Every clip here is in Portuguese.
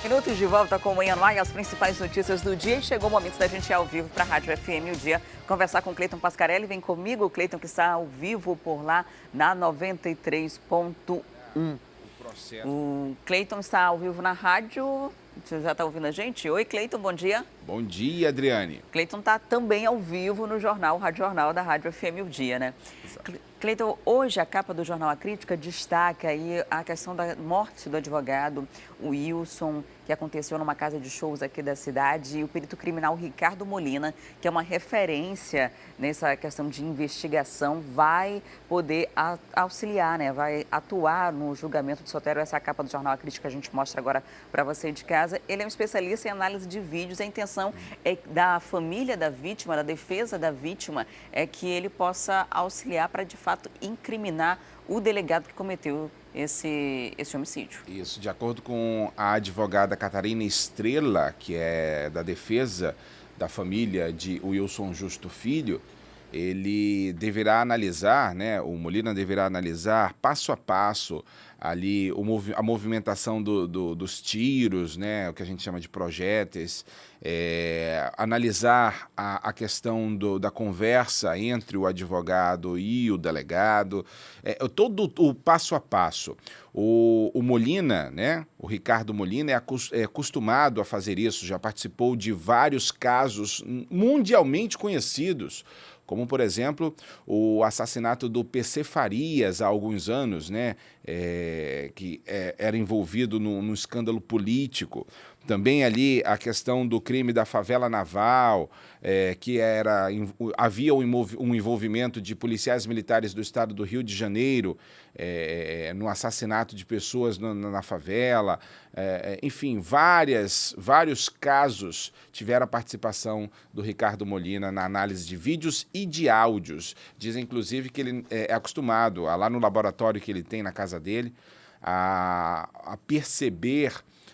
Minutos de volta com o Manhã no Ar e as principais notícias do dia. E chegou o momento da gente ir ao vivo para a Rádio FM O Dia, conversar com o Cleiton Pascarelli. Vem comigo, o Cleiton, que está ao vivo por lá na 93.1. O Cleiton está ao vivo na rádio. Você já está ouvindo a gente? Oi, Cleiton, bom dia. Bom dia, Adriane. Cleiton está também ao vivo no jornal, Rádio Jornal da Rádio FM O Dia, né? Cleiton, hoje a capa do Jornal A Crítica destaca aí a questão da morte do advogado Wilson, que aconteceu numa casa de shows aqui da cidade, e o perito criminal Ricardo Molina, que é uma referência nessa questão de investigação, vai poder auxiliar, né? Vai atuar no julgamento de Sotero. Essa é a capa do Jornal A Crítica, a gente mostra agora para você de casa. Ele é um especialista em análise de vídeos. A intenção é da família da vítima, da defesa da vítima, é que ele possa auxiliar para, de fato, incriminar o delegado que cometeu esse homicídio. Isso, de acordo com a advogada Catarina Estrela, que é da defesa da família de Wilson Justo Filho, ele deverá analisar, né, o Molina deverá analisar passo a passo ali a movimentação dos tiros, né, o que a gente chama de projéteis, analisar a questão da conversa entre o advogado e o delegado, todo o passo a passo. O Molina, né, o Ricardo Molina, é acostumado a fazer isso, já participou de vários casos mundialmente conhecidos, como, por exemplo, o assassinato do PC Farias há alguns anos, né, que era envolvido num escândalo político. Também ali a questão do crime da favela naval, que havia um envolvimento de policiais militares do estado do Rio de Janeiro no assassinato de pessoas na favela. Enfim, vários casos tiveram a participação do Ricardo Molina na análise de vídeos e de áudios. Dizem, inclusive, que ele é acostumado, lá no laboratório que ele tem na casa dele, a perceber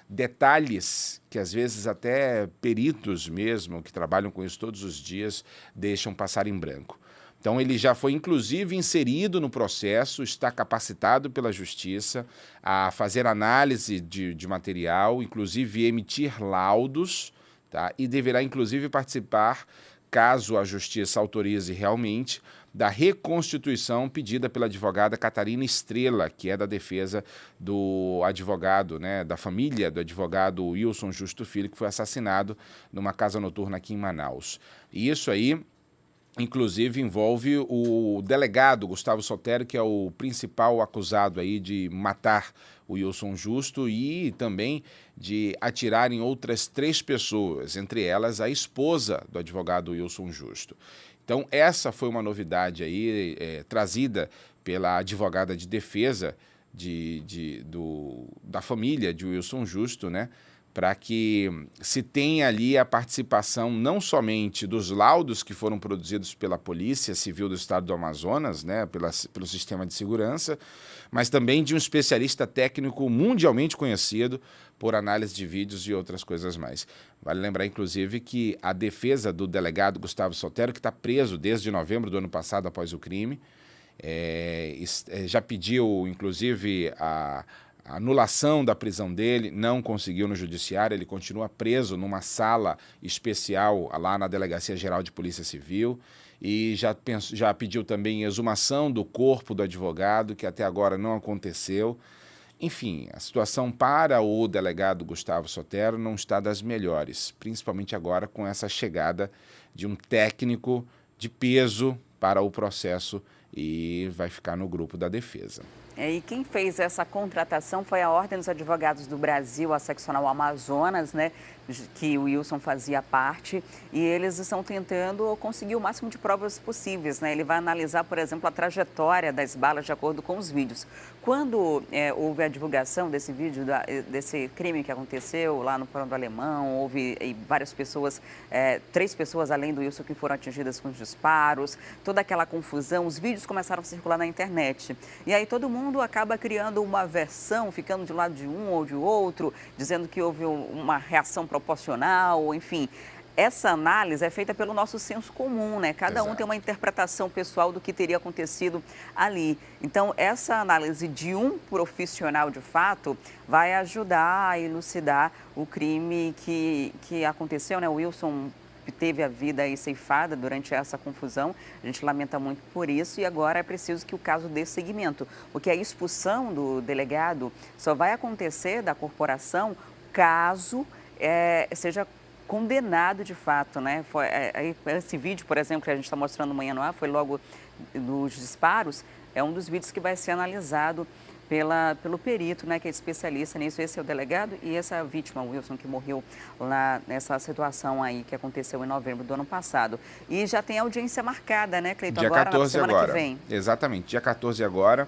detalhes que às vezes até peritos mesmo, que trabalham com isso todos os dias, deixam passar em branco. Então ele já foi inclusive inserido no processo, está capacitado pela Justiça a fazer análise de material, inclusive emitir laudos, tá? E deverá inclusive participar, caso a Justiça autorize realmente, da reconstituição pedida pela advogada Catarina Estrela, que é da defesa do advogado, né, da família do advogado Wilson Justo Filho, que foi assassinado numa casa noturna aqui em Manaus. E isso aí, inclusive, envolve o delegado Gustavo Sotero, que é o principal acusado aí de matar o Wilson Justo e também de atirar em outras 3 pessoas, entre elas a esposa do advogado Wilson Justo. Então, essa foi uma novidade aí trazida pela advogada de defesa da família de Wilson Justo, né, para que se tenha ali a participação não somente dos laudos que foram produzidos pela Polícia Civil do Estado do Amazonas, né, pelo sistema de segurança, mas também de um especialista técnico mundialmente conhecido por análise de vídeos e outras coisas mais. Vale lembrar, inclusive, que a defesa do delegado Gustavo Sotero, que está preso desde novembro do ano passado após o crime, já pediu, inclusive, a anulação da prisão dele, não conseguiu no judiciário, ele continua preso numa sala especial lá na Delegacia Geral de Polícia Civil e já pediu também exumação do corpo do advogado, que até agora não aconteceu. Enfim, a situação para o delegado Gustavo Sotero não está das melhores, principalmente agora com essa chegada de um técnico de peso para o processo e vai ficar no grupo da defesa. E quem fez essa contratação foi a Ordem dos Advogados do Brasil, a seccional Amazonas, né, que o Wilson fazia parte, e eles estão tentando conseguir o máximo de provas possíveis, né? Ele vai analisar, por exemplo, a trajetória das balas de acordo com os vídeos. Quando houve a divulgação desse vídeo, desse crime que aconteceu lá no Porão do Alemão, houve várias pessoas, 3 pessoas além do Wilson que foram atingidas com os disparos, toda aquela confusão, os vídeos começaram a circular na internet. E aí todo mundo acaba criando uma versão, ficando de um lado de um ou de outro, dizendo que houve uma reação proporcional, enfim. essa análise é feita pelo nosso senso comum, né? Cada um tem uma interpretação pessoal do que teria acontecido ali. Então, essa análise de um profissional de fato vai ajudar a elucidar o crime que aconteceu, né? O Wilson teve a vida aí ceifada durante essa confusão. A gente lamenta muito por isso e agora é preciso que o caso dê seguimento, porque a expulsão do delegado só vai acontecer da corporação caso seja condenado de fato, né? Esse vídeo, por exemplo, que a gente está mostrando amanhã no ar, foi logo dos disparos, é um dos vídeos que vai ser analisado pelo perito, né, que é especialista nisso. Esse é o delegado e essa vítima, o Wilson, que morreu lá nessa situação aí que aconteceu em novembro do ano passado. E já tem audiência marcada, né, Cleiton? Dia agora, 14 na semana agora. Que vem. Exatamente, dia 14 agora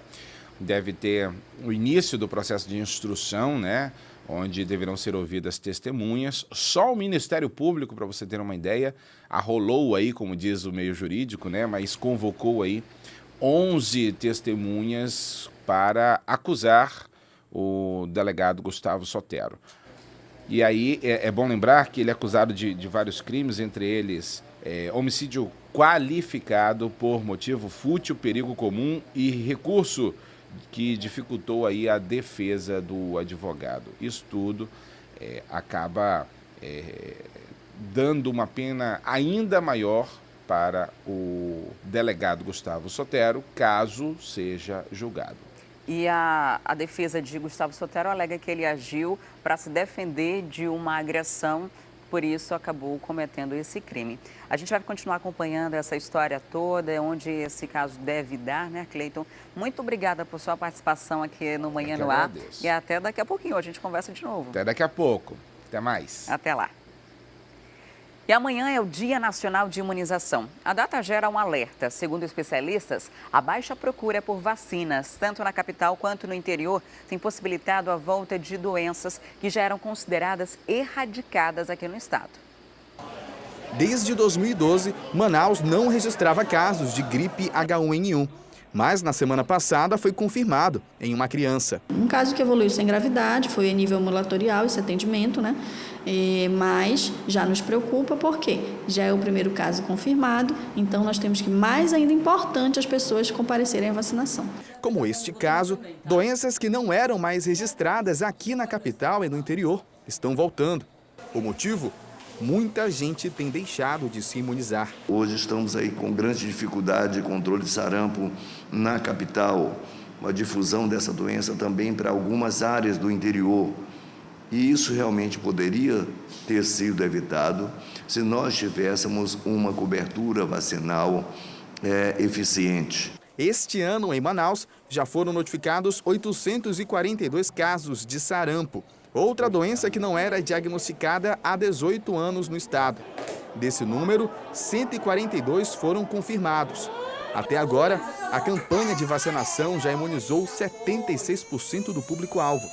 deve ter o início do processo de instrução, né, onde deverão ser ouvidas testemunhas. Só o Ministério Público, para você ter uma ideia, arrolou aí, como diz o meio jurídico, né, mas convocou aí 11 testemunhas para acusar o delegado Gustavo Sotero. E aí é bom lembrar que ele é acusado de vários crimes, entre eles homicídio qualificado por motivo fútil, perigo comum e recurso que dificultou aí a defesa do advogado. Isso tudo acaba dando uma pena ainda maior para o delegado Gustavo Sotero, caso seja julgado. E a defesa de Gustavo Sotero alega que ele agiu para se defender de uma agressão, por isso acabou cometendo esse crime. A gente vai continuar acompanhando essa história toda, onde esse caso deve dar, né, Cleiton? Muito obrigada por sua participação aqui no Manhã no Ar. E até daqui a pouquinho, a gente conversa de novo. Até daqui a pouco. Até mais. Até lá. E amanhã é o Dia Nacional de Imunização. A data gera um alerta. Segundo especialistas, a baixa procura por vacinas, tanto na capital quanto no interior, tem possibilitado a volta de doenças que já eram consideradas erradicadas aqui no estado. Desde 2012, Manaus não registrava casos de gripe H1N1. Mas na semana passada foi confirmado em uma criança. Um caso que evoluiu sem gravidade, foi a nível ambulatorial esse atendimento, né? Mas já nos preocupa porque já é o primeiro caso confirmado, então nós temos que, mais ainda importante, as pessoas comparecerem à vacinação. Como este caso, doenças que não eram mais registradas aqui na capital e no interior estão voltando. O motivo? Muita gente tem deixado de se imunizar. Hoje estamos aí com grande dificuldade de controle de sarampo na capital, a difusão dessa doença também para algumas áreas do interior. E isso realmente poderia ter sido evitado se nós tivéssemos uma cobertura vacinal eficiente. Este ano, em Manaus, já foram notificados 842 casos de sarampo, outra doença que não era diagnosticada há 18 anos no estado. Desse número, 142 foram confirmados. Até agora, a campanha de vacinação já imunizou 76% do público-alvo.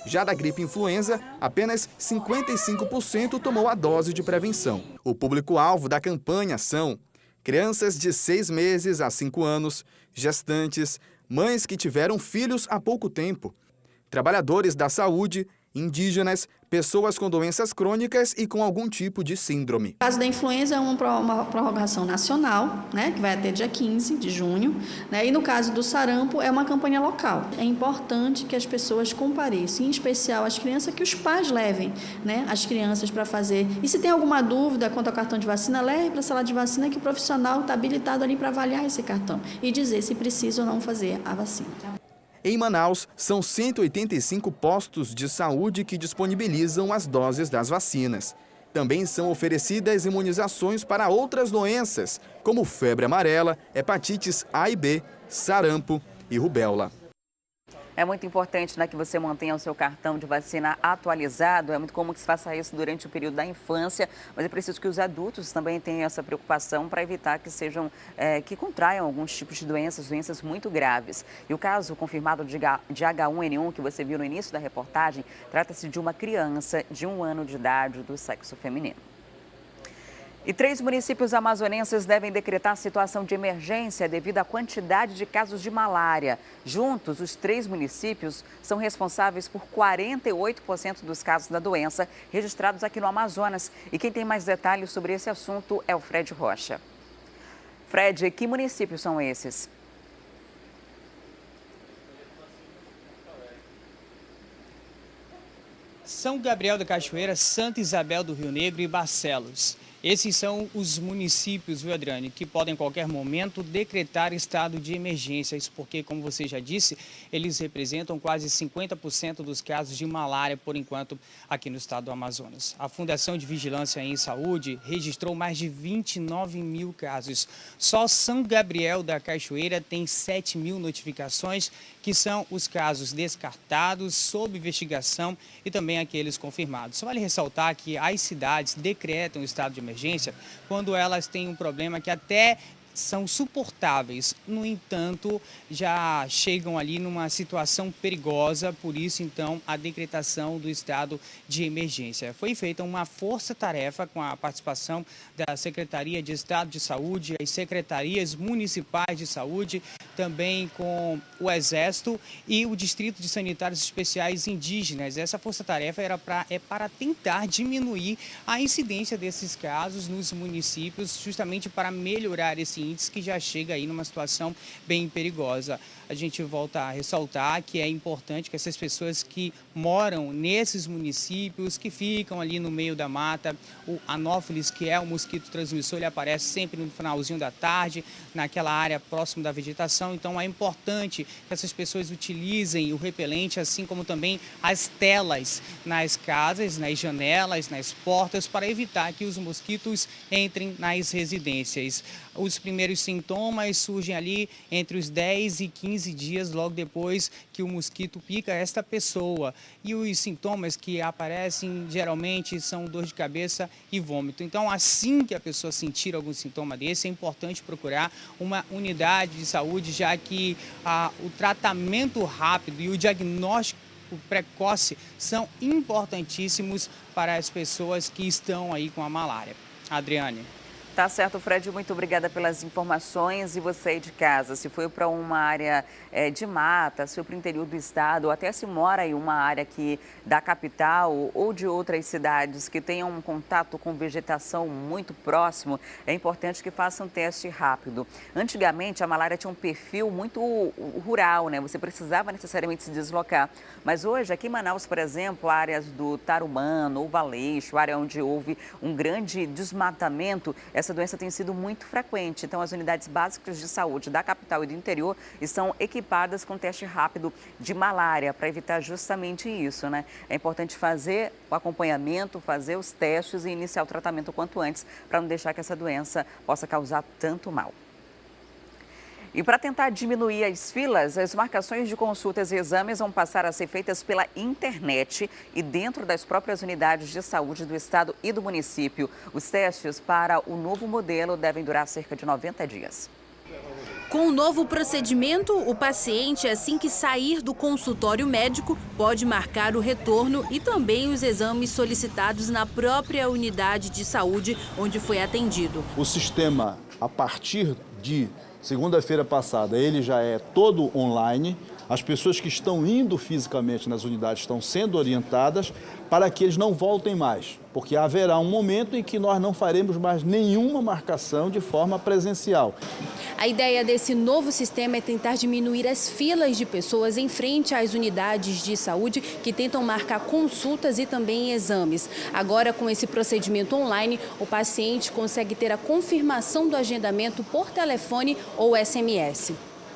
Já da gripe influenza, apenas 55% tomou a dose de prevenção. O público-alvo da campanha são crianças de 6 meses a 5 anos, gestantes, mães que tiveram filhos há pouco tempo, trabalhadores da saúde, indígenas, pessoas com doenças crônicas e com algum tipo de síndrome. O caso da influenza é uma prorrogação nacional, né, que vai até dia 15 de junho, né, e no caso do sarampo é uma campanha local. É importante que as pessoas compareçam, em especial as crianças, que os pais levem, né, as crianças para fazer. E se tem alguma dúvida quanto ao cartão de vacina, leve para a sala de vacina que o profissional está habilitado ali para avaliar esse cartão e dizer se precisa ou não fazer a vacina. Em Manaus, são 185 postos de saúde que disponibilizam as doses das vacinas. Também são oferecidas imunizações para outras doenças, como febre amarela, hepatites A e B, sarampo e rubéola. É muito importante, né, que você mantenha o seu cartão de vacina atualizado. É muito comum que se faça isso durante o período da infância, mas é preciso que os adultos também tenham essa preocupação para evitar que que contraiam alguns tipos de doenças muito graves. E o caso confirmado de H1N1 que você viu no início da reportagem, trata-se de uma criança de 1 ano de idade do sexo feminino. E 3 municípios amazonenses devem decretar situação de emergência devido à quantidade de casos de malária. Juntos, os 3 municípios são responsáveis por 48% dos casos da doença registrados aqui no Amazonas. E quem tem mais detalhes sobre esse assunto é o Fred Rocha. Fred, que municípios são esses? São Gabriel da Cachoeira, Santa Isabel do Rio Negro e Barcelos. Esses são os municípios, viu, Adriane, que podem, em qualquer momento, decretar estado de emergência. Isso porque, como você já disse, eles representam quase 50% dos casos de malária, por enquanto, aqui no estado do Amazonas. A Fundação de Vigilância em Saúde registrou mais de 29 mil casos. Só São Gabriel da Cachoeira tem 7 mil notificações, que são os casos descartados, sob investigação e também aqueles confirmados. Só vale ressaltar que as cidades decretam o estado de emergência quando elas têm um problema que até são suportáveis, no entanto, já chegam ali numa situação perigosa, por isso, então, a decretação do estado de emergência. Foi feita uma força-tarefa com a participação da Secretaria de Estado de Saúde, as secretarias municipais de saúde, também com o Exército e o Distrito de Sanitários Especiais Indígenas. Essa força-tarefa é para tentar diminuir a incidência desses casos nos municípios, justamente para melhorar esse índice que já chega aí numa situação bem perigosa. A gente volta a ressaltar que é importante que essas pessoas que moram nesses municípios, que ficam ali no meio da mata, o anófilis, que é o mosquito transmissor, ele aparece sempre no finalzinho da tarde, naquela área próxima da vegetação. Então é importante que essas pessoas utilizem o repelente, assim como também as telas nas casas, nas janelas, nas portas, para evitar que os mosquitos entrem nas residências. Os primeiros sintomas surgem ali entre os 10 e 15 dias logo depois que o mosquito pica esta pessoa. E os sintomas que aparecem geralmente são dor de cabeça e vômito. Então, assim que a pessoa sentir algum sintoma desse, é importante procurar uma unidade de saúde, já que o tratamento rápido e o diagnóstico precoce são importantíssimos para as pessoas que estão aí com a malária. Adriane. Tá certo, Fred, muito obrigada pelas informações. E você aí de casa, se foi para uma área de mata, se foi para o interior do estado, ou até se mora em uma área aqui da capital ou de outras cidades que tenham um contato com vegetação muito próximo, é importante que faça um teste rápido. Antigamente, a malária tinha um perfil muito rural, né? Você precisava necessariamente se deslocar. Mas hoje, aqui em Manaus, por exemplo, áreas do Tarumã, ou Valeixo, área onde houve um grande desmatamento, essa doença tem sido muito frequente. Então, as unidades básicas de saúde da capital e do interior estão equipadas com teste rápido de malária para evitar justamente isso, né? É importante fazer o acompanhamento, fazer os testes e iniciar o tratamento o quanto antes para não deixar que essa doença possa causar tanto mal. E para tentar diminuir as filas, as marcações de consultas e exames vão passar a ser feitas pela internet e dentro das próprias unidades de saúde do estado e do município. Os testes para o novo modelo devem durar cerca de 90 dias. Com o novo procedimento, o paciente, assim que sair do consultório médico, pode marcar o retorno e também os exames solicitados na própria unidade de saúde onde foi atendido. O sistema, a partir de segunda-feira passada, ele já é todo online. As pessoas que estão indo fisicamente nas unidades estão sendo orientadas para que eles não voltem mais, porque haverá um momento em que nós não faremos mais nenhuma marcação de forma presencial. A ideia desse novo sistema é tentar diminuir as filas de pessoas em frente às unidades de saúde que tentam marcar consultas e também exames. Agora, com esse procedimento online, o paciente consegue ter a confirmação do agendamento por telefone ou SMS.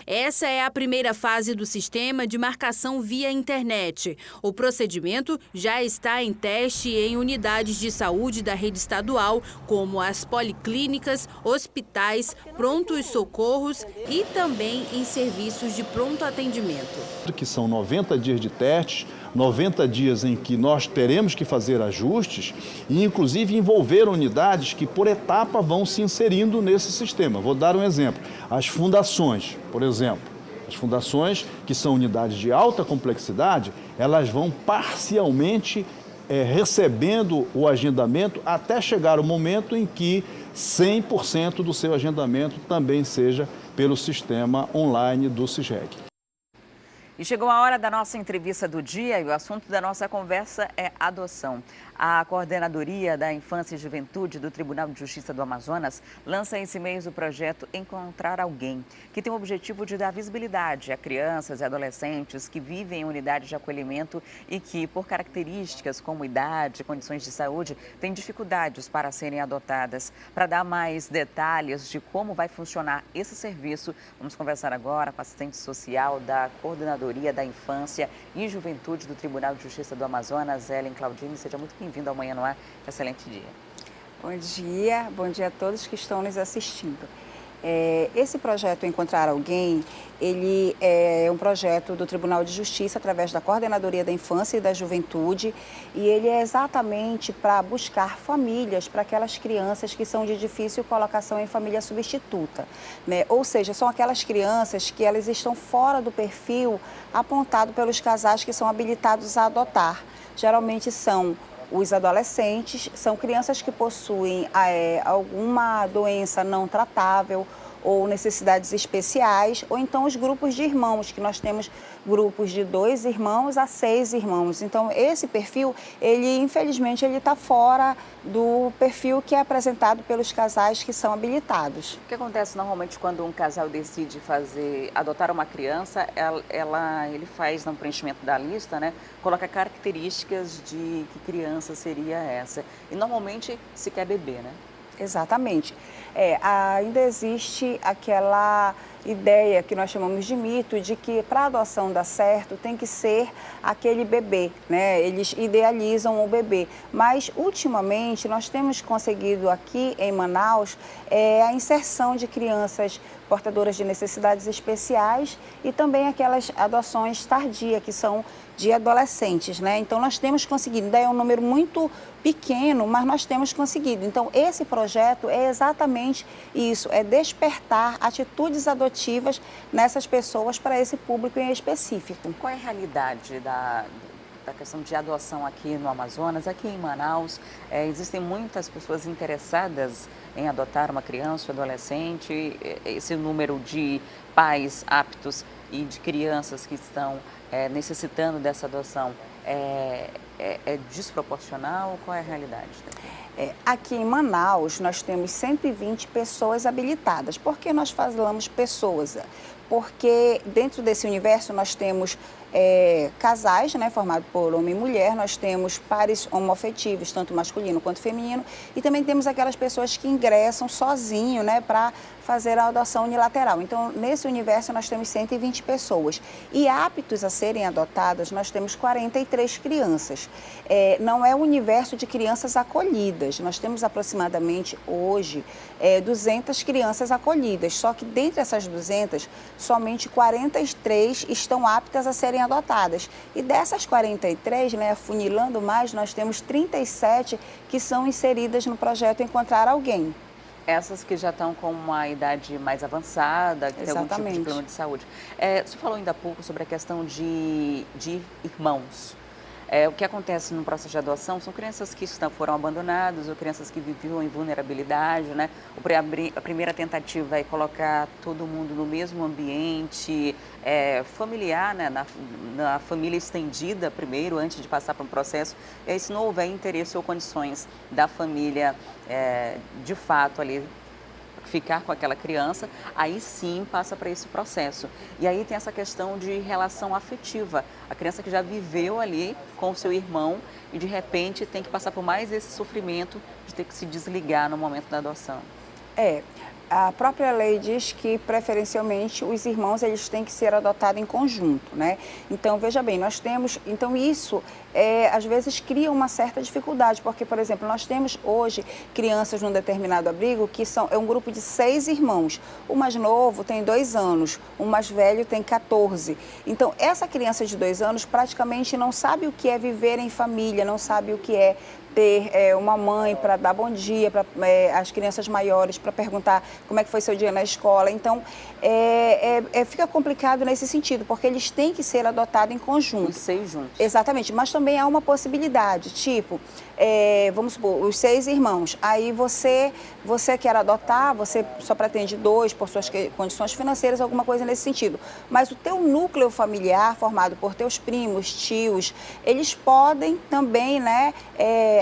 Essa é a primeira fase do sistema de marcação via internet. O procedimento já está em teste em unidades de saúde da rede estadual, como as policlínicas, hospitais, prontos socorros e também em serviços de pronto atendimento. Que são 90 dias de testes, 90 dias em que nós teremos que fazer ajustes e, inclusive, envolver unidades que, por etapa, vão se inserindo nesse sistema. Vou dar um exemplo. As fundações, por exemplo. As fundações, que são unidades de alta complexidade, elas vão parcialmente recebendo o agendamento até chegar o momento em que 100% do seu agendamento também seja pelo sistema online do CISREG. E chegou a hora da nossa entrevista do dia e o assunto da nossa conversa é adoção. A Coordenadoria da Infância e Juventude do Tribunal de Justiça do Amazonas lança esse mês o projeto Encontrar Alguém, que tem o objetivo de dar visibilidade a crianças e adolescentes que vivem em unidades de acolhimento e que, por características como idade e condições de saúde, têm dificuldades para serem adotadas. Para dar mais detalhes de como vai funcionar esse serviço, vamos conversar agora com a assistente social da Coordenadoria da Infância e Juventude do Tribunal de Justiça do Amazonas, Ellen Claudine. Seja muito bem-vindo ao Manhã no Ar. Excelente dia. Bom dia a todos que estão nos assistindo. Esse projeto Encontrar Alguém, ele é um projeto do Tribunal de Justiça através da Coordenadoria da Infância e da Juventude, e ele é exatamente para buscar famílias para aquelas crianças que são de difícil colocação em família substituta, né? Ou seja, são aquelas crianças que elas estão fora do perfil apontado pelos casais que são habilitados a adotar. Geralmente são os adolescentes, são crianças que possuem alguma doença não tratável ou necessidades especiais, ou então os grupos de irmãos, que nós temos grupos de 2 irmãos a 6 irmãos. Então, esse perfil, infelizmente, ele está fora do perfil que é apresentado pelos casais que são habilitados. O que acontece normalmente quando um casal decide adotar uma criança, ele faz no preenchimento da lista, né? Coloca características de que criança seria essa. E normalmente se quer bebê, né? Exatamente. Ainda existe aquela ideia que nós chamamos de mito, de que para a adoção dar certo tem que ser aquele bebê, né? Eles idealizam o bebê. Mas, ultimamente, nós temos conseguido aqui em Manaus a inserção de crianças portadoras de necessidades especiais e também aquelas adoções tardias, que são de adolescentes, né? Então, nós temos conseguido, ainda é um número muito pequeno, mas nós temos conseguido. Então, esse projeto é exatamente isso, é despertar atitudes adotivas nessas pessoas para esse público em específico. Qual é a realidade da questão de adoção aqui no Amazonas, aqui em Manaus? Existem muitas pessoas interessadas em adotar uma criança ou adolescente. Esse número de pais aptos e de crianças que estão necessitando dessa adoção é desproporcional? Qual é a realidade? Aqui em Manaus, nós temos 120 pessoas habilitadas. Por que nós falamos pessoas? Porque dentro desse universo nós temos casais, né, formados por homem e mulher, nós temos pares homoafetivos, tanto masculino quanto feminino, e também temos aquelas pessoas que ingressam sozinho, né, para fazer a adoção unilateral. Então, nesse universo nós temos 120 pessoas. E aptos a serem adotadas, nós temos 43 crianças. Não é o universo de crianças acolhidas. Nós temos aproximadamente hoje 200 crianças acolhidas. Só que dentre essas 200, somente 43 estão aptas a serem adotadas. E dessas 43, né, afunilando mais, nós temos 37 que são inseridas no projeto Encontrar Alguém. Essas que já estão com uma idade mais avançada, que tem algum tipo de problema de saúde. Você falou ainda há pouco sobre a questão de irmãos. O que acontece no processo de adoção são crianças que foram abandonadas ou crianças que viviam em vulnerabilidade, né? A primeira tentativa é colocar todo mundo no mesmo ambiente familiar, né? Na família estendida primeiro, antes de passar para um processo. E aí, se não houver interesse ou condições da família, de fato, ali ficar com aquela criança, aí sim passa para esse processo. E aí tem essa questão de relação afetiva. A criança que já viveu ali com o seu irmão e de repente tem que passar por mais esse sofrimento de ter que se desligar no momento da adoção. A própria lei diz que, preferencialmente, os irmãos eles têm que ser adotados em conjunto, né? Então, veja bem, nós temos... Então, isso, às vezes, cria uma certa dificuldade, porque, por exemplo, nós temos hoje crianças num determinado abrigo que é um grupo de 6 irmãos. O mais novo tem 2 anos, o mais velho tem 14. Então, essa criança de 2 anos praticamente não sabe o que é viver em família, não sabe o que é ter uma mãe para dar bom dia para as crianças maiores, para perguntar como é que foi seu dia na escola. Então, fica complicado nesse sentido, porque eles têm que ser adotados em conjunto. Os 6 juntos. Exatamente, mas também há uma possibilidade, tipo, vamos supor, os 6 irmãos, aí você quer adotar, você só pretende 2 por suas condições financeiras, alguma coisa nesse sentido. Mas o teu núcleo familiar, formado por teus primos, tios, eles podem também, né,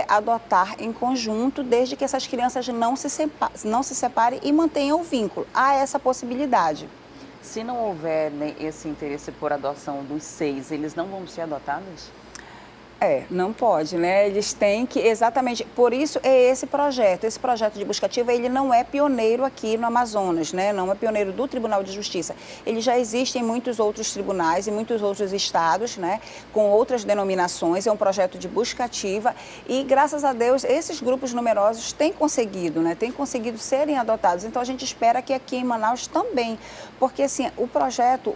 adotar em conjunto, desde que essas crianças não se separem e mantenham o vínculo. Há essa possibilidade. Se não houver, né, esse interesse por adoção dos 6, eles não vão ser adotados? Não pode, né? Eles têm que, exatamente, por isso é esse projeto de busca ativa, ele não é pioneiro aqui no Amazonas, né? Não é pioneiro do Tribunal de Justiça. Ele já existe em muitos outros tribunais, em muitos outros estados, né? Com outras denominações, é um projeto de busca ativa e, graças a Deus, esses grupos numerosos têm conseguido, né? Têm conseguido serem adotados. Então, a gente espera que aqui em Manaus também, porque, assim, o projeto,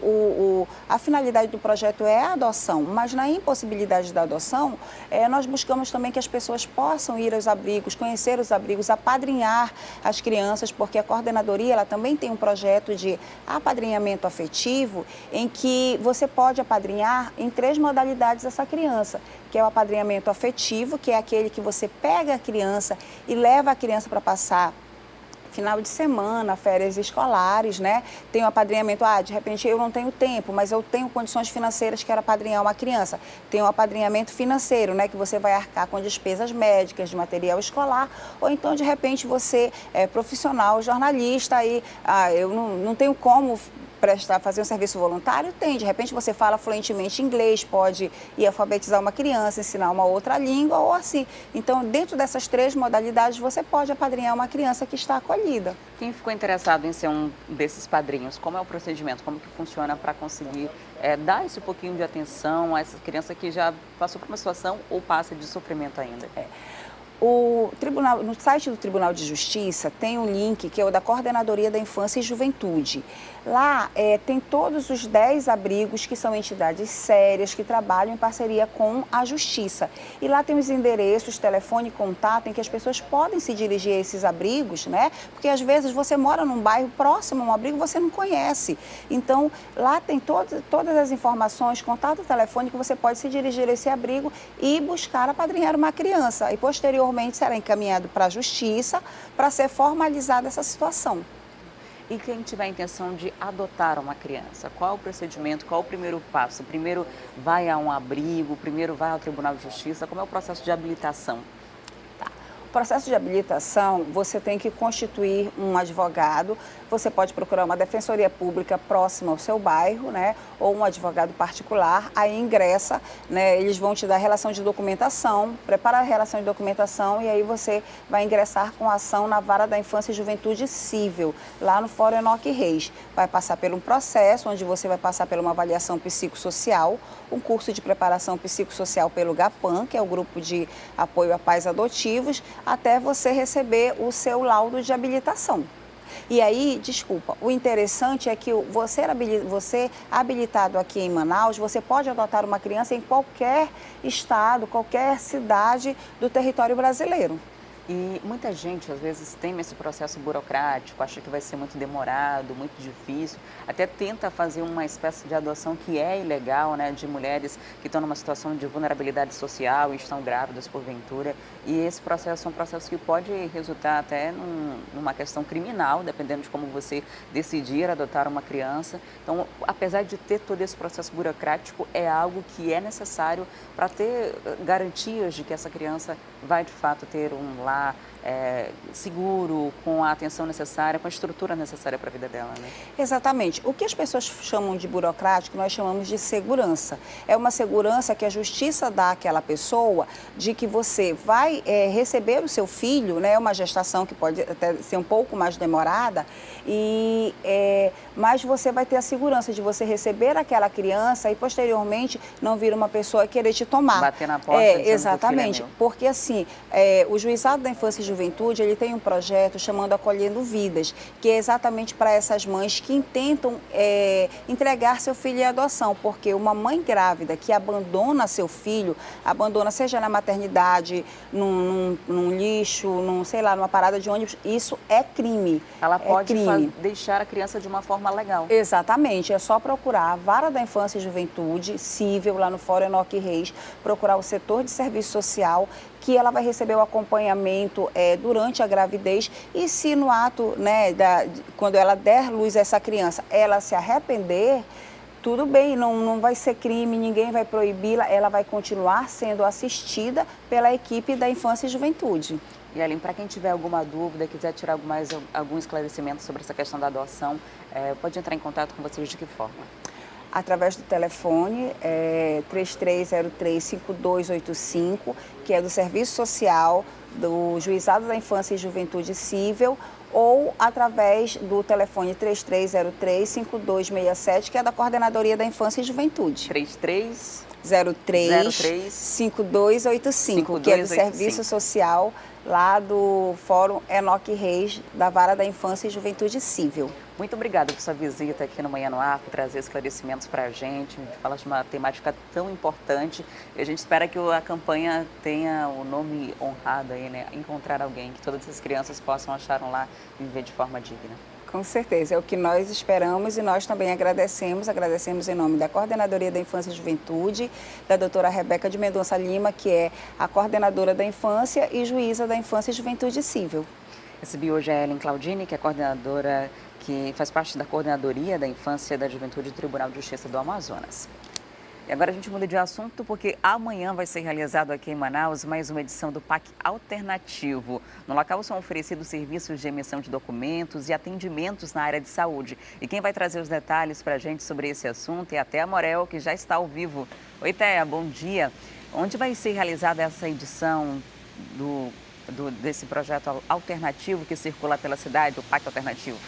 a finalidade do projeto é a adoção, mas na impossibilidade da adoção, nós buscamos também que as pessoas possam ir aos abrigos, conhecer os abrigos, apadrinhar as crianças, porque a coordenadoria ela também tem um projeto de apadrinhamento afetivo, em que você pode apadrinhar em 3 modalidades essa criança, que é o apadrinhamento afetivo, que é aquele que você pega a criança e leva a criança para passar final de semana, férias escolares, né? Tem o apadrinhamento, de repente eu não tenho tempo, mas eu tenho condições financeiras, quero apadrinhar uma criança. Tem o apadrinhamento financeiro, né? Que você vai arcar com despesas médicas, de material escolar, ou então, de repente, você é profissional, jornalista, e eu não tenho como fazer um serviço voluntário? Tem. De repente você fala fluentemente inglês, pode ir alfabetizar uma criança, ensinar uma outra língua ou assim. Então, dentro dessas 3 modalidades, você pode apadrinhar uma criança que está acolhida. Quem ficou interessado em ser um desses padrinhos, como é o procedimento? Como que funciona para conseguir dar esse pouquinho de atenção a essa criança que já passou por uma situação ou passa de sofrimento ainda? No site do Tribunal de Justiça tem um link que é o da Coordenadoria da Infância e Juventude. Lá tem todos os 10 abrigos que são entidades sérias que trabalham em parceria com a Justiça. E lá tem os endereços, telefone, contato em que as pessoas podem se dirigir a esses abrigos, né? Porque às vezes você mora num bairro próximo a um abrigo e você não conhece. Então lá tem todas as informações, contato telefônico, você pode se dirigir a esse abrigo e buscar apadrinhar uma criança. E posteriormente será encaminhado para a Justiça para ser formalizada essa situação. E quem tiver a intenção de adotar uma criança, qual é o procedimento, qual é o primeiro passo? Primeiro vai a um abrigo, primeiro vai ao Tribunal de Justiça, como é o processo de habilitação? O processo de habilitação, você tem que constituir um advogado, você pode procurar uma defensoria pública próxima ao seu bairro, né, ou um advogado particular, aí ingressa, né, eles vão te dar a relação de documentação, prepara a relação de documentação e aí você vai ingressar com a ação na Vara da Infância e Juventude Civil, lá no Fórum Enoque Reis. Vai passar por um processo, onde você vai passar por uma avaliação psicossocial, um curso de preparação psicossocial pelo GAPAM, que é o Grupo de Apoio a Pais Adotivos, até você receber o seu laudo de habilitação. E aí, o interessante é que você habilitado aqui em Manaus, você pode adotar uma criança em qualquer estado, qualquer cidade do território brasileiro. E muita gente, às vezes, teme esse processo burocrático, acha que vai ser muito demorado, muito difícil, até tenta fazer uma espécie de adoção que é ilegal, né, de mulheres que estão numa situação de vulnerabilidade social e estão grávidas porventura. E esse processo é um processo que pode resultar até numa questão criminal, dependendo de como você decidir adotar uma criança. Então, apesar de ter todo esse processo burocrático, é algo que é necessário para ter garantias de que essa criança vai, de fato, ter um lar seguro, com a atenção necessária, com a estrutura necessária para a vida dela, né? Exatamente. O que as pessoas chamam de burocrático, nós chamamos de segurança. É uma segurança que a justiça dá àquela pessoa de que você vai receber o seu filho, né? Uma gestação que pode até ser um pouco mais demorada, mas você vai ter a segurança de você receber aquela criança e posteriormente não vir uma pessoa querer te tomar. Bater na porta dizendo que o filho é exatamente. meu. Porque assim, o juizado da Infância e Juventude, ele tem um projeto chamado Acolhendo Vidas, que é exatamente para essas mães que intentam entregar seu filho em adoção, porque uma mãe grávida que abandona seu filho, abandona seja na maternidade, num lixo, sei lá, numa parada de ônibus, isso é crime. Ela pode deixar a criança de uma forma legal. Exatamente, é só procurar a Vara da Infância e Juventude, cível, lá no Fórum Enoque Reis, procurar o setor de serviço social, que ela vai receber o acompanhamento durante a gravidez e se no ato, né, quando ela der luz a essa criança, ela se arrepender, tudo bem, não vai ser crime, ninguém vai proibi-la, ela vai continuar sendo assistida pela equipe da Infância e Juventude. E Aline, para quem tiver alguma dúvida, quiser tirar algum esclarecimento sobre essa questão da adoção, pode entrar em contato com vocês de que forma? Através do telefone 3303-5285, que é do Serviço Social do Juizado da Infância e Juventude Cível, ou através do telefone 3303-5267, que é da Coordenadoria da Infância e Juventude. 3303-5285, que é do Serviço Social lá do Fórum Enoque Reis, da Vara da Infância e Juventude Cível. Muito obrigada por sua visita aqui no Manhã no Ar, por trazer esclarecimentos para a gente, falar de uma temática tão importante. E a gente espera que a campanha tenha o nome honrado aí, né? Encontrar alguém, que todas as crianças possam achar um lar e viver de forma digna. Com certeza, é o que nós esperamos e nós também agradecemos em nome da Coordenadoria da Infância e Juventude, da doutora Rebeca de Mendonça Lima, que é a coordenadora da Infância e juíza da Infância e Juventude Cível. Recebi hoje a Ellen Claudini, que é coordenadora, que faz parte da Coordenadoria da Infância e da Juventude do Tribunal de Justiça do Amazonas. E agora a gente muda de assunto porque amanhã vai ser realizado aqui em Manaus mais uma edição do PAC Alternativo. No local são oferecidos serviços de emissão de documentos e atendimentos na área de saúde. E quem vai trazer os detalhes para a gente sobre esse assunto é a Thea Morel, que já está ao vivo. Oi, Thea, bom dia. Onde vai ser realizada essa edição desse projeto alternativo que circula pela cidade, o PAC Alternativo?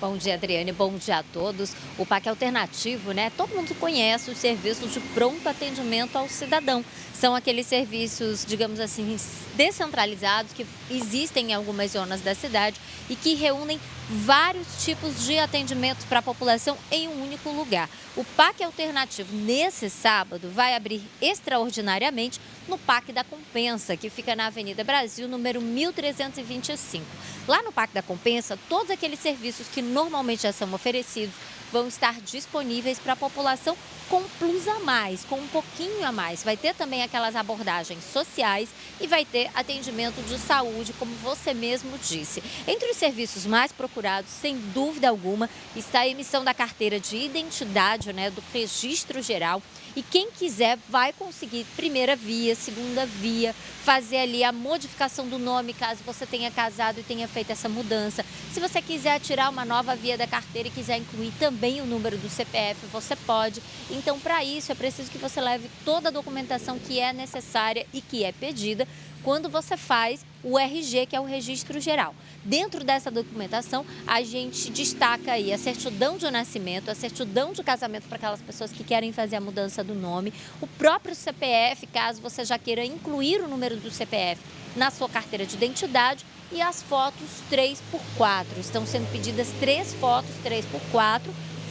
Bom dia, Adriane. Bom dia a todos. O PAC Alternativo, né? Todo mundo conhece os serviços de pronto atendimento ao cidadão. São aqueles serviços, digamos assim, descentralizados que existem em algumas zonas da cidade e que reúnem vários tipos de atendimentos para a população em um único lugar. O PAC Alternativo, nesse sábado, vai abrir extraordinariamente no PAC da Compensa, que fica na Avenida Brasil, número 1325. Lá no PAC da Compensa, todos aqueles serviços que normalmente já são oferecidos vão estar disponíveis para a população com plus a mais, com um pouquinho a mais. Vai ter também aquelas abordagens sociais e vai ter atendimento de saúde, como você mesmo disse. Entre os serviços mais procurados, sem dúvida alguma, está a emissão da carteira de identidade, né, do registro geral. E quem quiser vai conseguir primeira via, segunda via, fazer ali a modificação do nome, caso você tenha casado e tenha feito essa mudança. Se você quiser tirar uma nova via da carteira e quiser incluir também o número do CPF, você pode. Então, para isso, é preciso que você leve toda a documentação que é necessária e que é pedida quando você faz o RG, que é o registro geral. Dentro dessa documentação, a gente destaca aí a certidão de nascimento, a certidão de casamento para aquelas pessoas que querem fazer a mudança do nome, o próprio CPF, caso você já queira incluir o número do CPF na sua carteira de identidade, e as fotos 3x4. Estão sendo pedidas 3 fotos 3x4,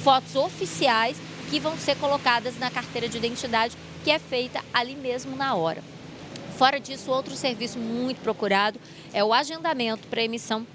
fotos oficiais que vão ser colocadas na carteira de identidade, que é feita ali mesmo na hora. Fora disso, outro serviço muito procurado é o agendamento para emissão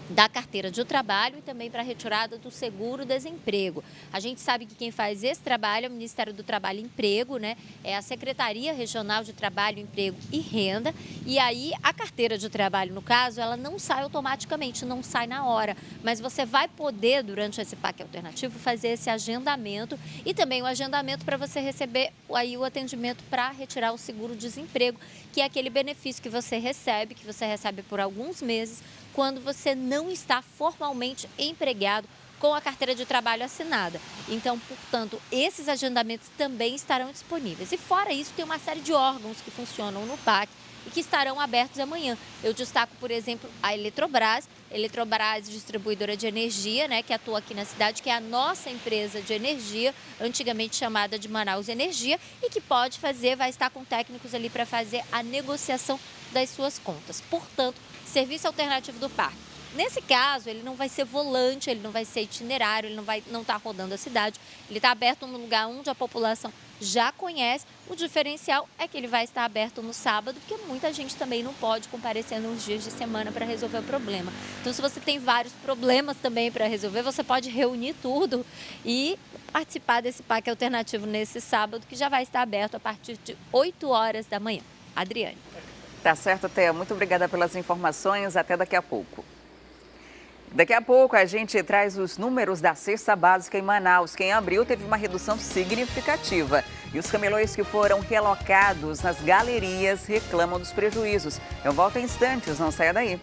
da carteira de trabalho e também para a retirada do seguro-desemprego. A gente sabe que quem faz esse trabalho é o Ministério do Trabalho e Emprego, né? É a Secretaria Regional de Trabalho, Emprego e Renda. E aí a carteira de trabalho, no caso, ela não sai automaticamente, não sai na hora. Mas você vai poder, durante esse PAC Alternativo, fazer esse agendamento e também o agendamento para você receber aí o atendimento para retirar o seguro-desemprego, que é aquele benefício que você recebe por alguns meses, quando você não está formalmente empregado com a carteira de trabalho assinada. Então, portanto, esses agendamentos também estarão disponíveis. E fora isso, tem uma série de órgãos que funcionam no PAC e que estarão abertos amanhã. Eu destaco, por exemplo, a Eletrobras, Eletrobras, distribuidora de energia, né, que atua aqui na cidade, que é a nossa empresa de energia, antigamente chamada de Manaus Energia, e que pode fazer, vai estar com técnicos ali para fazer a negociação das suas contas. Portanto, serviço alternativo do parque. Nesse caso, ele não vai ser volante, ele não vai ser itinerário, ele não está rodando a cidade, ele está aberto no lugar onde a população já conhece. O diferencial é que ele vai estar aberto no sábado, porque muita gente também não pode comparecer nos dias de semana para resolver o problema. Então, se você tem vários problemas também para resolver, você pode reunir tudo e participar desse parque alternativo nesse sábado, que já vai estar aberto a partir de 8 horas da manhã. Adriane. Tá certo, Thea. Muito obrigada pelas informações. Até daqui a pouco. Daqui a pouco a gente traz os números da cesta básica em Manaus, que em abril teve uma redução significativa. E os camelões que foram relocados nas galerias reclamam dos prejuízos. Eu volto em instantes, não saia daí.